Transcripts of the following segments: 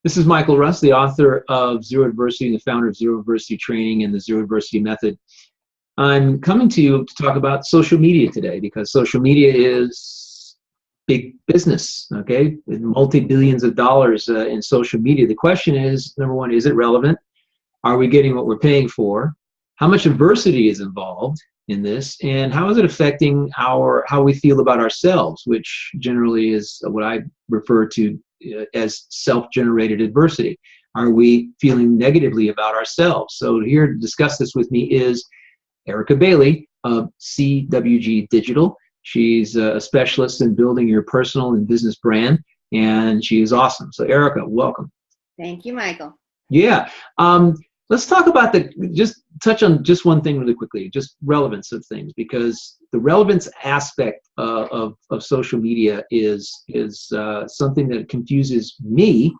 This is Michael Russ, the author of Zero Adversity and the founder of Zero Adversity Training and the Zero Adversity Method. I'm coming to you to talk about social media today because social media is big business, okay? With multi-billions of dollars in social media. The question is, number one, is it relevant? Are we getting what we're paying for? How much adversity is involved in this? And how is it affecting how we feel about ourselves, which generally is what I refer to as self-generated adversity. Are we feeling negatively about ourselves? So here to discuss this with me is Erica Bailey of CWG Digital. She's a specialist in building your personal and business brand, and she is awesome. So Erica, welcome. Thank you, Michael. Yeah. Let's talk about just touch on just one thing really quickly, just relevance of things, because the relevance aspect of social media is something that confuses me.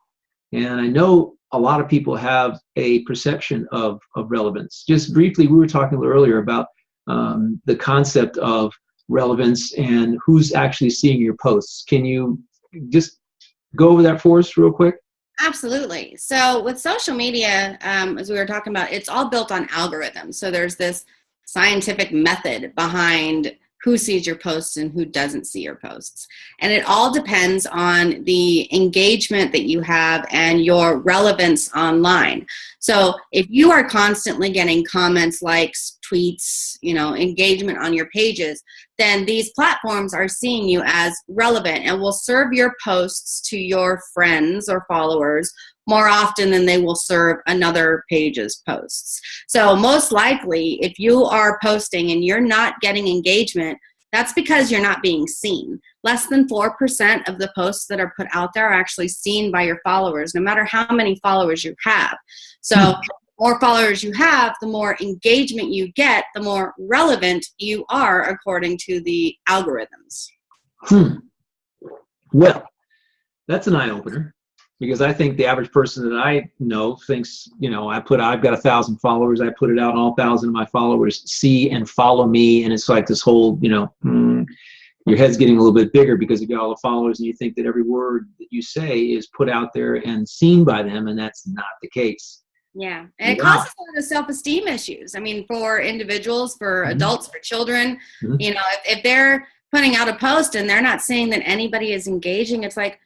And I know a lot of people have a perception of relevance. Just briefly, we were talking a little earlier about the concept of relevance and who's actually seeing your posts. Can you just go over that for us real quick? Absolutely. So with social media, as we were talking about, it's all built on algorithms. So there's this scientific method behind who sees your posts and who doesn't see your posts. And it all depends on the engagement that you have and your relevance online. So if you are constantly getting comments, likes, tweets, engagement on your pages, then these platforms are seeing you as relevant and will serve your posts to your friends or followers more often than they will serve another page's posts. So most likely, if you are posting and you're not getting engagement, that's because you're not being seen. Less than 4% of the posts that are put out there are actually seen by your followers, no matter how many followers you have. So the more followers you have, the more engagement you get, the more relevant you are according to the algorithms. Well, that's an eye-opener. Because I think the average person that I know thinks, I've got 1,000 followers. I put it out, and all 1,000 of my followers see and follow me. And it's like this whole, your head's getting a little bit bigger because you got all the followers, and you think that every word that you say is put out there and seen by them, and that's not the case. Yeah, and it causes a lot of self-esteem issues. I mean, for individuals, for adults, for children, if they're putting out a post and they're not seeing that anybody is engaging, it's like,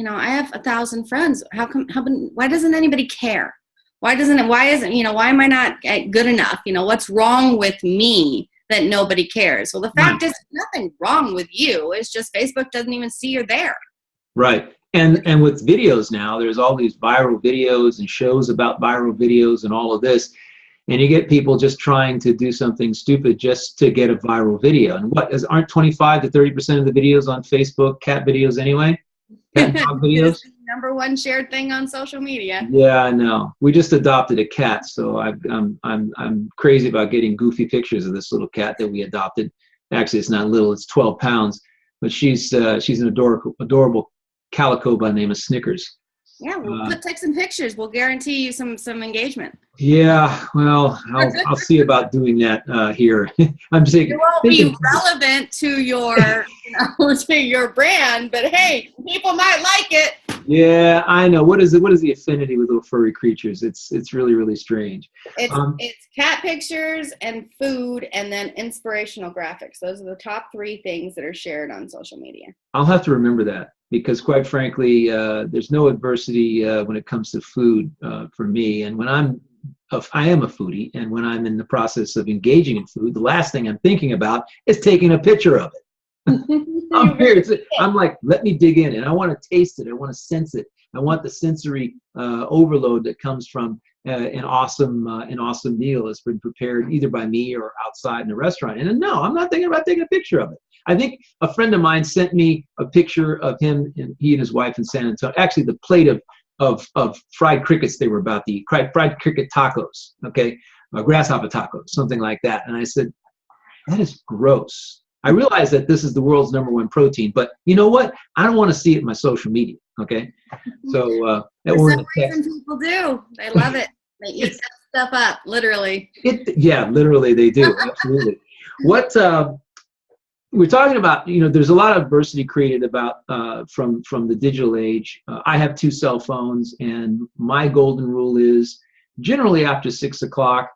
I have 1,000 friends. Why doesn't anybody care? Why am I not good enough? What's wrong with me that nobody cares? Well, the fact is nothing wrong with you. It's just Facebook doesn't even see you're there. Right. And with videos now, there's all these viral videos and shows about viral videos and all of this. And you get people just trying to do something stupid just to get a viral video. And aren't 25 to 30% of the videos on Facebook cat videos anyway? Cat dog videos? It's the number one shared thing on social media. Yeah, I know. We just adopted a cat, so I'm crazy about getting goofy pictures of this little cat that we adopted. Actually, it's not little; it's 12 pounds. But she's an adorable calico by the name of Snickers. Yeah, we'll take some pictures. We'll guarantee you some engagement. Yeah, well, I'll see about doing that here. I'm saying it won't be relevant to your to your brand, but hey, people might like it. Yeah, I know. What is the affinity with little furry creatures? It's really, really strange. It's cat pictures and food, and then inspirational graphics. Those are the top 3 things that are shared on social media. I'll have to remember that. Because quite frankly, there's no adversity when it comes to food for me. And when I am a foodie, and when I'm in the process of engaging in food, the last thing I'm thinking about is taking a picture of it. I'm like, let me dig in, and I want to taste it. I want to sense it. I want the sensory overload that comes from an awesome meal that's been prepared either by me or outside in a restaurant. And no, I'm not thinking about taking a picture of it. I think a friend of mine sent me a picture of him, and he and his wife in San Antonio. Actually, the plate of fried crickets they were about to eat, fried cricket tacos, grasshopper tacos, something like that. And I said, that is gross. I realize that this is the world's #1 protein, but you know what? I don't want to see it in my social media. Okay, so for some reason people do. They love it. They eat that stuff up, literally. Yeah, literally they do. Absolutely. What we're talking about, there's a lot of adversity created about from the digital age. I have 2 cell phones, and my golden rule is generally after 6 o'clock,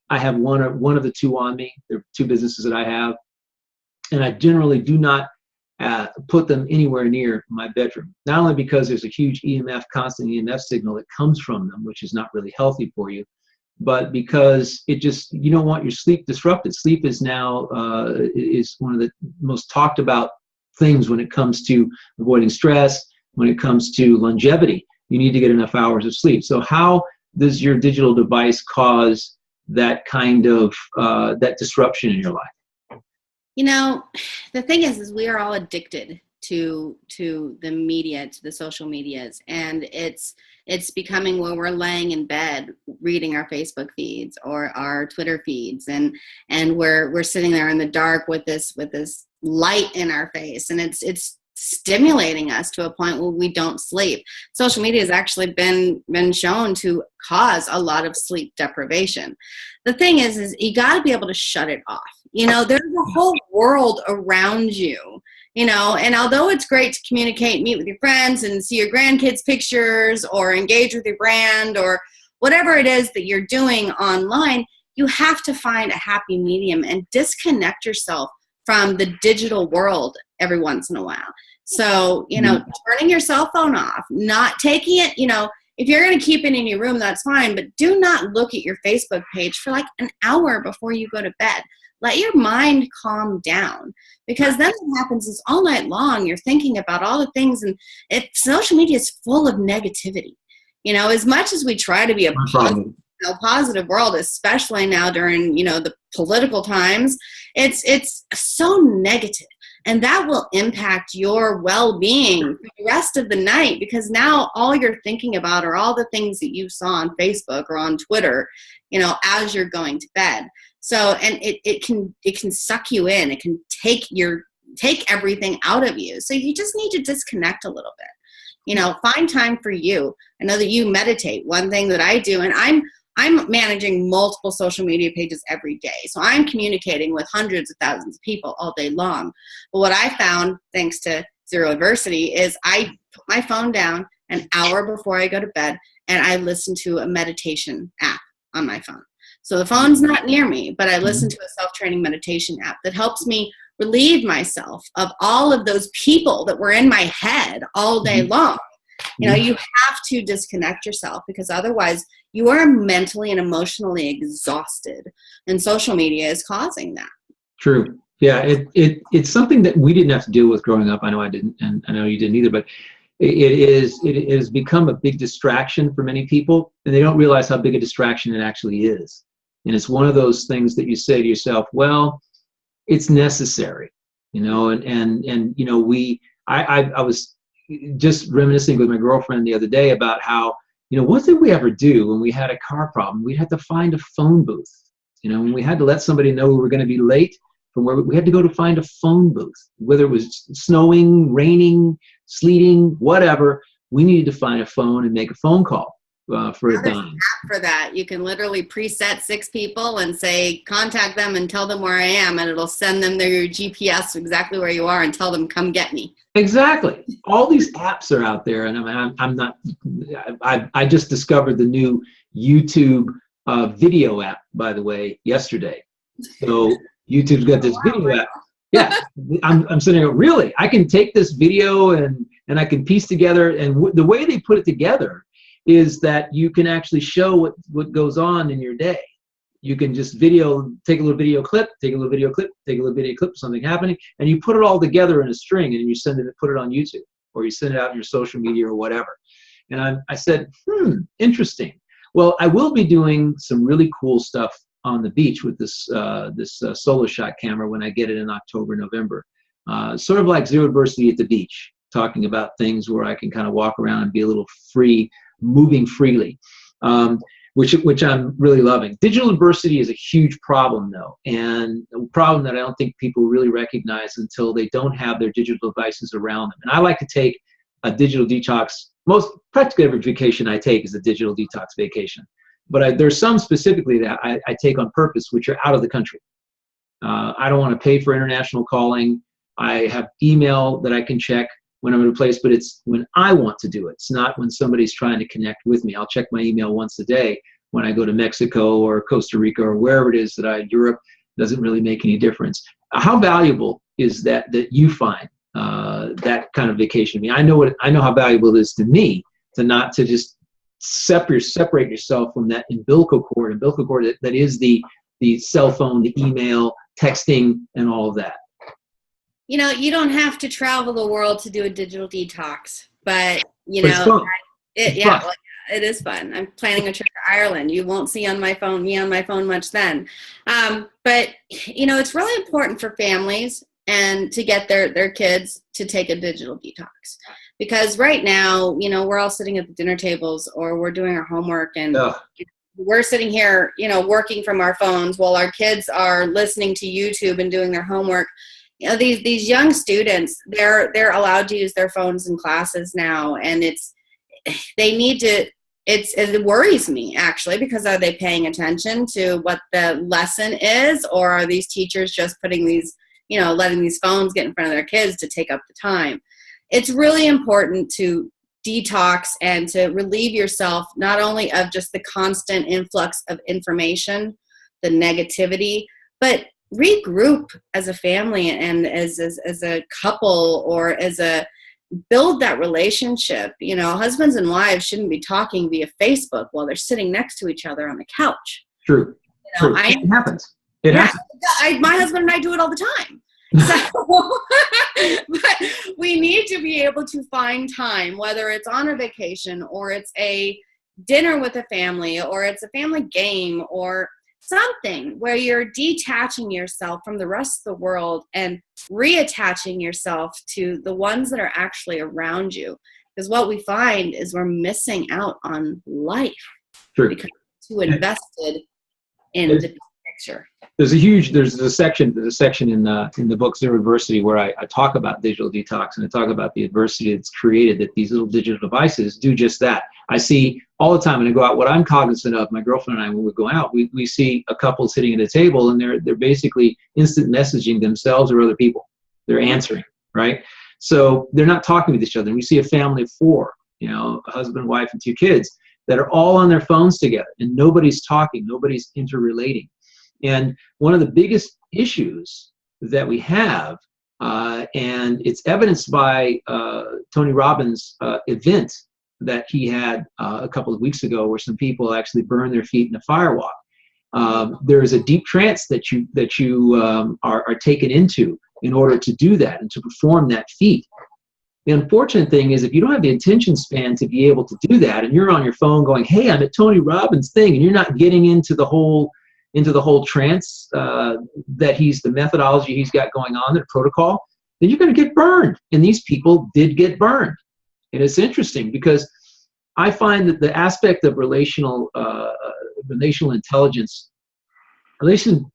I have one of the 2 on me. There are 2 businesses that I have, and I generally do not put them anywhere near my bedroom. Not only because there's a huge constant EMF signal that comes from them, which is not really healthy for you, but because you don't want your sleep disrupted. Sleep is now is one of the most talked about things when it comes to avoiding stress, when it comes to longevity. You need to get enough hours of sleep. So how does your digital device cause that kind of that disruption in your life? The thing is we are all addicted to the media, to the social medias, and it's becoming where we're laying in bed reading our Facebook feeds or our Twitter feeds, and we're sitting there in the dark with this light in our face, and it's stimulating us to a point where we don't sleep. Social media has actually been shown to cause a lot of sleep deprivation. The thing is you got to be able to shut it off. There's a whole world around you, and although it's great to communicate, meet with your friends and see your grandkids' pictures or engage with your brand or whatever it is that you're doing online, you have to find a happy medium and disconnect yourself from the digital world every once in a while. So, turning your cell phone off, not taking it, if you're going to keep it in your room, that's fine, but do not look at your Facebook page for like an hour before you go to bed. Let your mind calm down, because then what happens is all night long you're thinking about all the things, and social media is full of negativity. As much as we try to be a positive world, especially now during the political times, it's so negative, and that will impact your well-being for the rest of the night, because now all you're thinking about are all the things that you saw on Facebook or on Twitter, as you're going to bed. So, and it can suck you in. It can take everything out of you. So you just need to disconnect a little bit. Find time for you. I know that you meditate. One thing that I do, and I'm managing multiple social media pages every day. So I'm communicating with hundreds of thousands of people all day long. But what I found, thanks to Zero Adversity, is I put my phone down an hour before I go to bed, and I listen to a meditation app on my phone. So the phone's not near me, but I listen to a self-training meditation app that helps me relieve myself of all of those people that were in my head all day long. You have to disconnect yourself, because otherwise you are mentally and emotionally exhausted, and social media is causing that. True. Yeah, it's something that we didn't have to deal with growing up. I know I didn't, and I know you didn't either, but it has become a big distraction for many people, and they don't realize how big a distraction it actually is. And it's one of those things that you say to yourself, well, it's necessary, I was just reminiscing with my girlfriend the other day about how, what did we ever do when we had a car problem? We had to find a phone booth, when we had to let somebody know we were going to be late from where we had to go to find a phone booth, whether it was snowing, raining, sleeting, whatever. We needed to find a phone and make a phone call for a dime. For that, you can literally preset 6 people and say, contact them and tell them where I am, and it'll send them their GPS exactly where you are and tell them, come get me. Exactly. All these apps are out there, and I just discovered the new YouTube video app, by the way, yesterday. So YouTube's got this video app. Yeah, I'm sitting there, really? I can take this video and I can piece together, and the way they put it together is that you can actually show what goes on in your day. You can just take a little video clip, something happening, and you put it all together in a string, and you put it on YouTube, or you send it out in your social media or whatever. And I said, interesting. Well, I will be doing some really cool stuff on the beach with this Solo Shot camera when I get it in October, November. Sort of like Zero Adversity at the beach, talking about things where I can kind of walk around and be a little free, moving freely, which I'm really loving. Digital adversity is a huge problem, though, and a problem that I don't think people really recognize until they don't have their digital devices around them. And I like to take a digital detox. Practically every vacation I take is a digital detox vacation. But there's some specifically that I take on purpose, which are out of the country. I don't want to pay for international calling. I have email that I can check when I'm in a place, but it's when I want to do it. It's not when somebody's trying to connect with me. I'll check my email once a day when I go to Mexico or Costa Rica or wherever it is that Europe. Doesn't really make any difference. How valuable is that you find that kind of vacation? I mean, I know how valuable it is to me to not to just separate yourself from that umbilical cord that is the cell phone, the email, texting, and all of that. You know, you don't have to travel the world to do a digital detox, but But it's fun. Well, it is fun. I'm planning a trip to Ireland. You won't see me on my phone much then. But you know, it's really important for families and to get their kids to take a digital detox, because right now, you know, we're all sitting at the dinner tables or we're doing our homework and we're sitting here, you know, working from our phones while our kids are listening to YouTube and doing their homework. You know, these young students, they're allowed to use their phones in classes now, and it worries me, actually, because are they paying attention to what the lesson is, or are these teachers just putting these, you know, letting these phones get in front of their kids to take up the time? It's really important to detox and to relieve yourself not only of just the constant influx of information, the negativity, but regroup as a family and as a couple, or build that relationship. You know, husbands and wives shouldn't be talking via Facebook while they're sitting next to each other on the couch. True. You know, True. It happens. It happens. My husband and I do it all the time. So, but we need to be able to find time, whether it's on a vacation or it's a dinner with a family or it's a family game or something where you're detaching yourself from the rest of the world and reattaching yourself to the ones that are actually around you. Because what we find is we're missing out on life. True. Because we're too invested in the picture. There's a section in the book Zero Adversity where I talk about digital detox, and I talk about the adversity that's created that these little digital devices do just that. I see all the time when I go out, what I'm cognizant of, my girlfriend and I, when we go out, we see a couple sitting at a table and they're basically instant messaging themselves or other people. They're answering, right? So they're not talking with each other. And we see a family of four, you know, a husband, wife, and two kids that are all on their phones together, and nobody's talking, nobody's interrelating. And one of the biggest issues that we have, and it's evidenced by Tony Robbins' event that he had a couple of weeks ago, where some people actually burned their feet in a firewalk. There is a deep trance that you are taken into in order to do that and to perform that feat. The unfortunate thing is, if you don't have the attention span to be able to do that, and you're on your phone going, "Hey, I'm at Tony Robbins' thing," and you're not getting into the whole trance that the methodology he's got going on, the protocol, then you're going to get burned. And these people did get burned. And it's interesting because I find that the aspect of relational intelligence, relational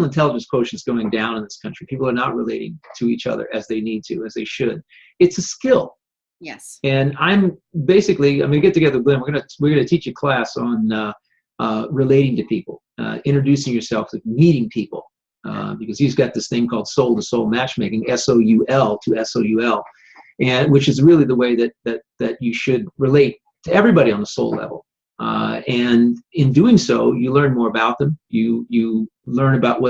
intelligence quotient is going down in this country. People are not relating to each other as they need to, as they should. It's a skill. Yes. And I'm going to get together with Glenn. We're going to teach a class on relating to people, introducing yourself to meeting people, because he's got this thing called soul-to-soul matchmaking, SOUL to SOUL, and which is really the way that you should relate to everybody on the soul level. And in doing so, you learn more about them. You learn about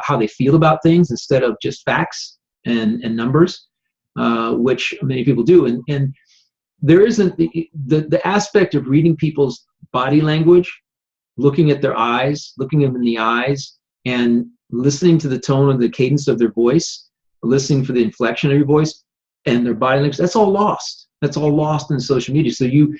how they feel about things instead of just facts and numbers, which many people do. And there isn't the aspect of reading people's body language, looking at their eyes, looking them in the eyes, and listening to the tone and the cadence of their voice, listening for the inflection of your voice and their body language. That's all lost. That's all lost in social media. So you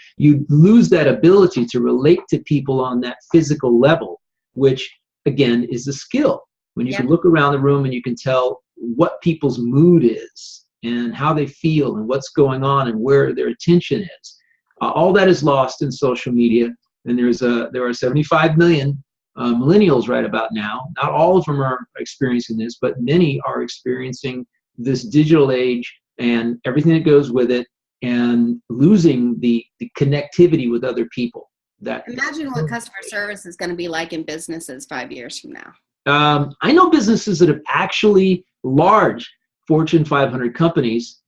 lose that ability to relate to people on that physical level, which again is a skill. When you can look around the room and you can tell what people's mood is and how they feel and what's going on and where their attention is. All that is lost in social media. And there are 75 million millennials right about now. Not all of them are experiencing this, but many are experiencing this digital age and everything that goes with it, and losing the connectivity with other people. Imagine what customer service is going to be like in businesses 5 years from now. I know businesses that have actually, large Fortune 500 companies,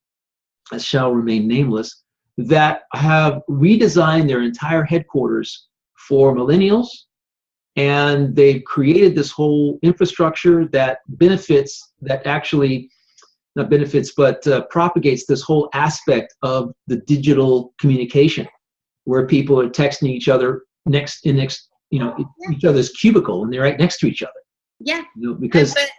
that shall remain nameless, that have redesigned their entire headquarters for millennials, and they've created this whole infrastructure that benefits, that actually, not benefits, but propagates this whole aspect of the digital communication, where people are texting each other next, each other's cubicle, and they're right next to each other. Yeah. Because but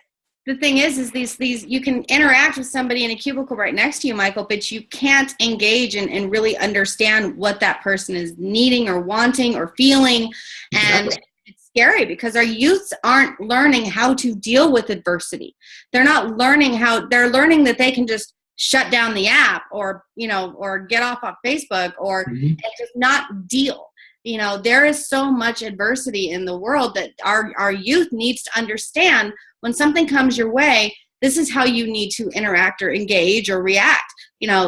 the thing is these you can interact with somebody in a cubicle right next to you, Michael, but you can't engage and really understand what that person is needing or wanting or feeling. And it's scary because our youths aren't learning how to deal with adversity. They're not learning they're learning that they can just shut down the app or get off Facebook or and just not deal. There is so much adversity in the world that our youth needs to understand. When something comes your way, this is how you need to interact or engage or react.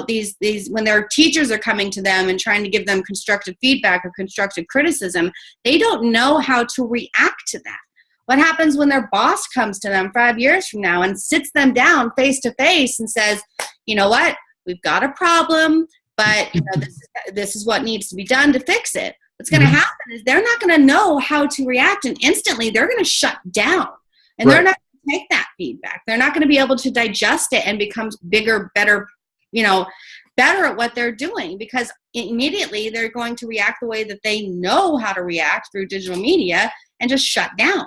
These when their teachers are coming to them and trying to give them constructive feedback or constructive criticism, they don't know how to react to that. What happens when their boss comes to them 5 years from now and sits them down face to face and says, you know what, we've got a problem, but this is what needs to be done to fix it. What's going to happen is they're not going to know how to react, and instantly they're going to shut down, and they're not going to take that feedback. They're not going to be able to digest it and become bigger, better, better at what they're doing, because immediately they're going to react the way that they know how to react through digital media and just shut down.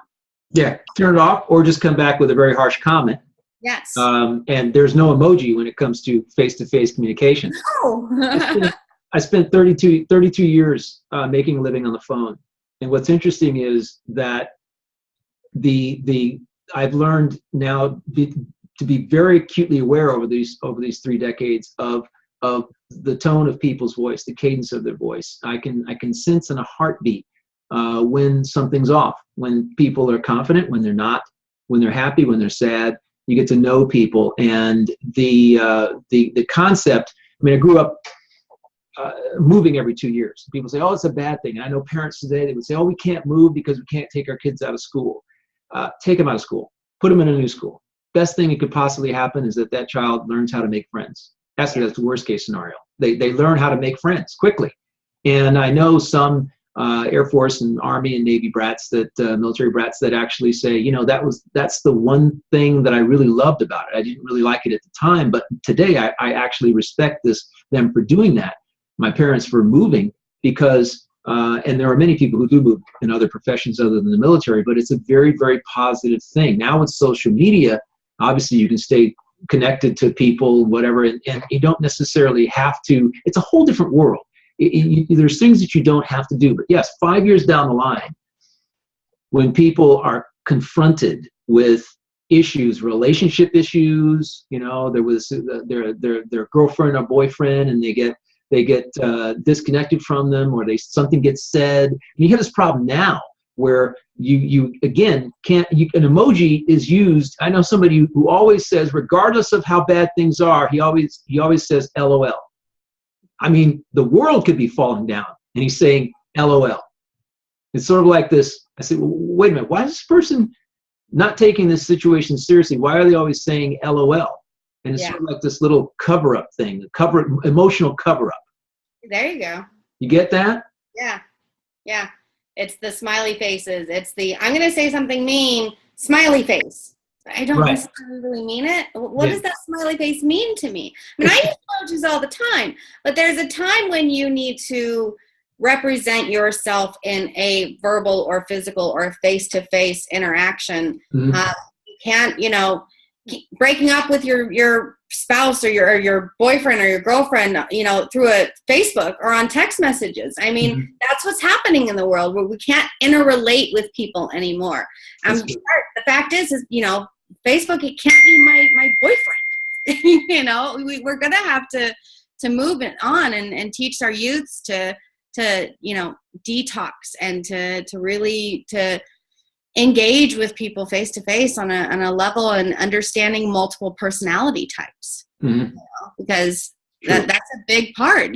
Yeah, turn it off or just come back with a very harsh comment. Yes. And there's no emoji when it comes to face-to-face communication. No. I spent 32 years making a living on the phone. And what's interesting is that I've learned now to be very acutely aware over these 3 decades of the tone of people's voice, the cadence of their voice. I can sense in a heartbeat when something's off, when people are confident, when they're not, when they're happy, when they're sad. You get to know people, and the concept. I mean, I grew up moving every 2 years. People say, "Oh, it's a bad thing." And I know parents today, they would say, "Oh, we can't move because we can't take our kids out of school." Take them out of school, put them in a new school. Best thing that could possibly happen is that child learns how to make friends. That's the worst case scenario. They learn how to make friends quickly. And I know some Air Force and Army and Navy brats, military brats, that actually say, that's the one thing that I really loved about it. I didn't really like it at the time, but today I actually respect them for doing that. My parents for moving, because and there are many people who do move in other professions other than the military, but it's a very, very positive thing. Now with social media, obviously you can stay connected to people, whatever, and you don't necessarily have to. It's a whole different world. There's things that you don't have to do. But yes, 5 years down the line, when people are confronted with issues, relationship issues, there was their girlfriend or boyfriend, and they get disconnected from them, or something gets said. And you have this problem now where you again can't. An emoji is used. I know somebody who always says, regardless of how bad things are, he always says LOL. I mean, the world could be falling down, and he's saying LOL. It's sort of like this. I say, well, wait a minute. Why is this person not taking this situation seriously? Why are they always saying LOL? And it's sort of like this little cover-up thing, emotional cover-up. There you go. You get that? Yeah. Yeah. It's the smiley faces. It's I'm going to say something mean, smiley face. I don't necessarily really mean it. What does that smiley face mean to me? I mean, I use emojis all the time, but there's a time when you need to represent yourself in a verbal or physical or face-to-face interaction. You can't, breaking up with your spouse or your boyfriend or your girlfriend, through a Facebook or on text messages. I mean, that's what's happening in the world, where we can't interrelate with people anymore. The fact is, Facebook, it can't be my boyfriend. We're going to have to move it on and teach our youths to detox and to really engage with people face to face on a level and understanding multiple personality types. Because that's a big part.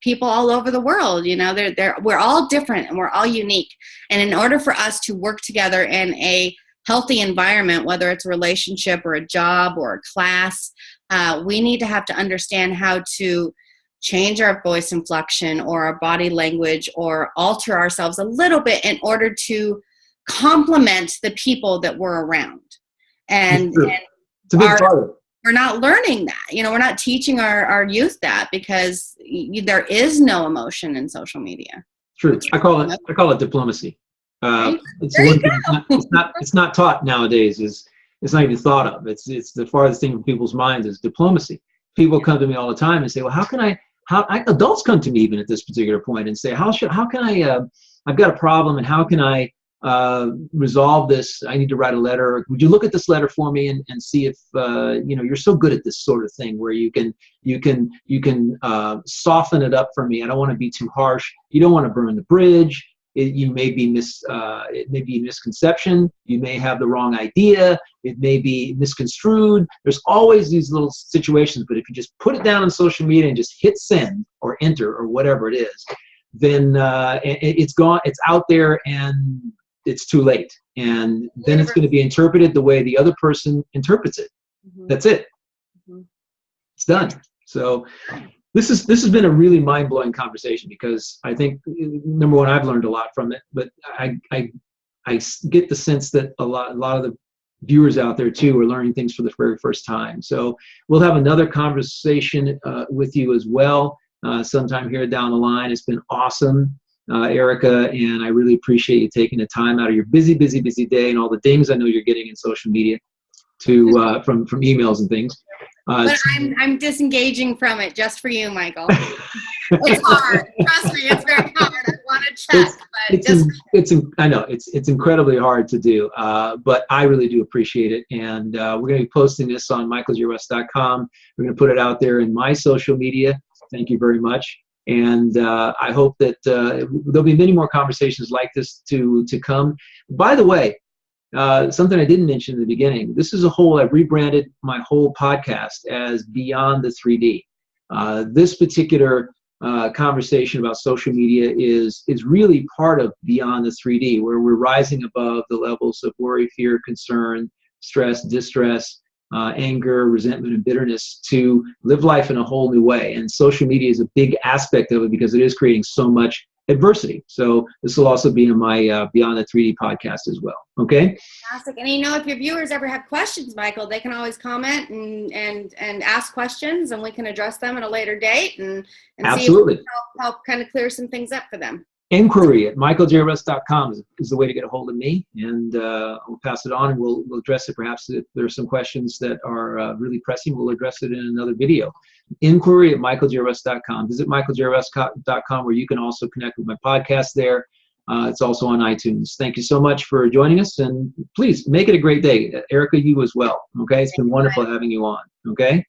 People all over the world, we're all different and we're all unique. And in order for us to work together in a healthy environment, whether it's a relationship or a job or a class, we need to have to understand how to change our voice inflection or our body language or alter ourselves a little bit in order to complement the people that we're around. And it's a big part of it. We're not learning that. We're not teaching our youth that, because there is no emotion in social media. True. I call it diplomacy. It's not taught nowadays. It's not even thought of. It's the farthest thing from people's minds is diplomacy. People come to me all the time and say, well, adults come to me even at this particular point and say, how can I, I've got a problem, and how can I resolve this? I need to write a letter. Would you look at this letter for me and see if you're so good at this sort of thing where you can soften it up for me. I don't want to be too harsh. You don't want to burn the bridge. It may be a misconception. You may have the wrong idea. It may be misconstrued. There's always these little situations, but if you just put it down on social media and just hit send or enter or whatever it is, then it's gone. It's out there, and it's too late. And then it's going to be interpreted the way the other person interprets it. Mm-hmm. That's it. Mm-hmm. It's done. So this has been a really mind-blowing conversation, because I think, number one, I've learned a lot from it, but I get the sense that a lot of the viewers out there too are learning things for the very first time. So we'll have another conversation with you as well sometime here down the line. It's been awesome, Erica, and I really appreciate you taking the time out of your busy day and all the dings I know you're getting in social media to from emails and things. But I'm disengaging from it just for you, Michael. It's hard. Trust me, it's very hard. I want to check, I know it's incredibly hard to do, but I really do appreciate it. And we're going to be posting this on michaeljrust.com. We're going to put it out there in my social media. Thank you very much. And I hope that there'll be many more conversations like this to come. By the way, something I didn't mention in the beginning, I've rebranded my whole podcast as Beyond the 3D. This particular conversation about social media is really part of Beyond the 3D, where we're rising above the levels of worry, fear, concern, stress, distress, anger, resentment, and bitterness to live life in a whole new way. And social media is a big aspect of it, because it is creating so much adversity. So this will also be in my Beyond the 3D podcast as well. Okay. Fantastic. And if your viewers ever have questions, Michael, they can always comment and ask questions, and we can address them at a later date and absolutely see if we can help kind of clear some things up for them. Inquiry at michaeljrust.com is the way to get a hold of me, and we'll pass it on, and we'll address it. Perhaps if there are some questions that are really pressing, we'll address it in another video. Inquiry at michaeljrust.com. Visit michaeljrust.com, where you can also connect with my podcast there. It's also on iTunes. Thank you so much for joining us, and please make it a great day. Erica, you as well. Okay, it's been wonderful having you on. Okay.